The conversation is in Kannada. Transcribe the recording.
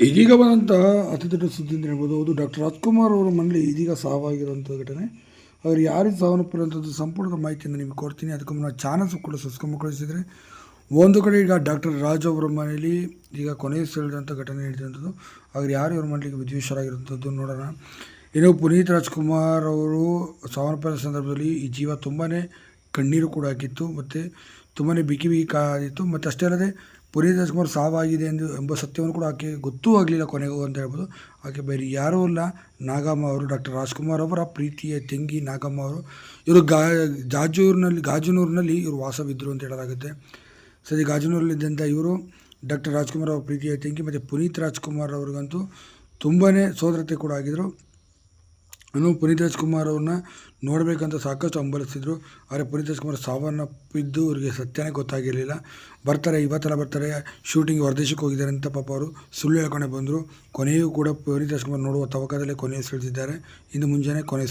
ಇದೀಗ ಬಂದಂಥ ಅತಿ ದೊಡ್ಡ ಸುದ್ದಿ ಅಂತ ಹೇಳ್ಬೋದು. ಅದು ಡಾಕ್ಟರ್ ರಾಜ್ಕುಮಾರ್ ಅವರ ಮನೇಲಿ ಇದೀಗ ಸಾವಾಗಿರುವಂಥ ಘಟನೆ. ಅವ್ರು ಯಾರಿಗೆ ಸಾವನ್ನಪ್ಪಿರುವಂಥದ್ದು ಸಂಪೂರ್ಣ ಮಾಹಿತಿಯನ್ನು ನಿಮಗೆ ಕೊಡ್ತೀನಿ. ಅದಕ್ಕೂ ಮುನ್ನ ಚಾನಲ್ಸ್ ಕೂಡ ಸಬ್ಸ್ಕ್ರೈಬ್ ಕಳಿಸಿದರೆ ಒಂದು ಕಡೆ ಈಗ ಡಾಕ್ಟರ್ ರಾಜ್ ಅವರ ಮನೇಲಿ ಈಗ ಕೊನೆಯುಸಿರೆಳೆದಂಥ ಘಟನೆ ನಡೆದಂಥದ್ದು. ಅವ್ರು ಯಾರು ಇವ್ರ ಮನೆಗೆ ವಿಧಿವಶರಾಗಿರುವಂಥದ್ದು ನೋಡೋಣ. ಇನ್ನು ಪುನೀತ್ ರಾಜ್ಕುಮಾರ್ ಅವರು ಸಾವನ್ನಪ್ಪಿದ ಸಂದರ್ಭದಲ್ಲಿ ಈ ಜೀವ ತುಂಬಾ ಕಣ್ಣೀರು ಕೂಡ ಹಾಕಿತ್ತು ಮತ್ತು ತುಂಬಾ ಬಿಗಿ ಬಿಗಿ ಕಾದಿತ್ತು. ಮತ್ತು ಅಷ್ಟೇ ಅಲ್ಲದೆ ಪುನೀತ್ ರಾಜ್ಕುಮಾರ್ ಸಾವಾಗಿದೆ ಎಂಬ ಸತ್ಯವನ್ನು ಕೂಡ ಆಕೆ ಗೊತ್ತೂ ಆಗಲಿಲ್ಲ ಕೊನೆಗೂ ಅಂತ ಹೇಳ್ಬೋದು. ಆಕೆ ಬೇರೆ ಯಾರೂ ಅಲ್ಲ, ನಾಗಮ್ಮ ಅವರು, ಡಾಕ್ಟರ್ ರಾಜ್ಕುಮಾರ್ ಅವರ ಪ್ರೀತಿಯ ತಂಗಿ ನಾಗಮ್ಮ ಅವರು. ಇವರು ಗಾಜನೂರಿನಲ್ಲಿ ಇವರು ವಾಸವಿದ್ದರು ಅಂತ ಹೇಳಲಾಗುತ್ತೆ. ಸರಿ, ಗಾಜನೂರಲ್ಲಿದ್ದಂಥ ಇವರು ಡಾಕ್ಟರ್ ರಾಜ್ಕುಮಾರ್ ಅವರ ಪ್ರೀತಿಯ ತಂಗಿ ಮತ್ತು ಪುನೀತ್ ರಾಜ್ಕುಮಾರ್ ಅವ್ರಿಗಂತೂ ತುಂಬಾ ಸೋದರತೆ ಕೂಡ ಆಗಿದ್ದರು. ಇನ್ನು ಪುನೀತ್ ರಾಜ್ಕುಮಾರ್ ಅವ್ರನ್ನ ನೋಡಬೇಕಂತ ಸಾಕಷ್ಟು ಹಂಬಲಿಸ್ತಿದ್ರು. ಆದರೆ ಪುನೀತ್ ರಾಜ್ಕುಮಾರ್ ಸಾವನ್ನಪ್ಪಿದ್ದು ಅವರಿಗೆ ಸತ್ಯನೇ ಗೊತ್ತಾಗಿರಲಿಲ್ಲ. ಇವತ್ತೆಲ್ಲ ಬರ್ತಾರೆ, ಶೂಟಿಂಗ್ ಹೊರದೇಶಕ್ಕೆ ಹೋಗಿದ್ದಾರೆ ಅಂತ ಪಾಪ ಅವರು ಸುಳ್ಳು ಹೇಳ್ಕೊಂಡೆ ಬಂದರು. ಕೊನೆಯೂ ಕೂಡ ಪುನೀತ್ ರಾಜ್ಕುಮಾರ್ ನೋಡುವ ತವಕದಲ್ಲೇ ಕೊನೆಯುಸಿರೆಳೆದಿದ್ದಾರೆ. ಇಂದು ಮುಂಜಾನೆ ಕೊನೆ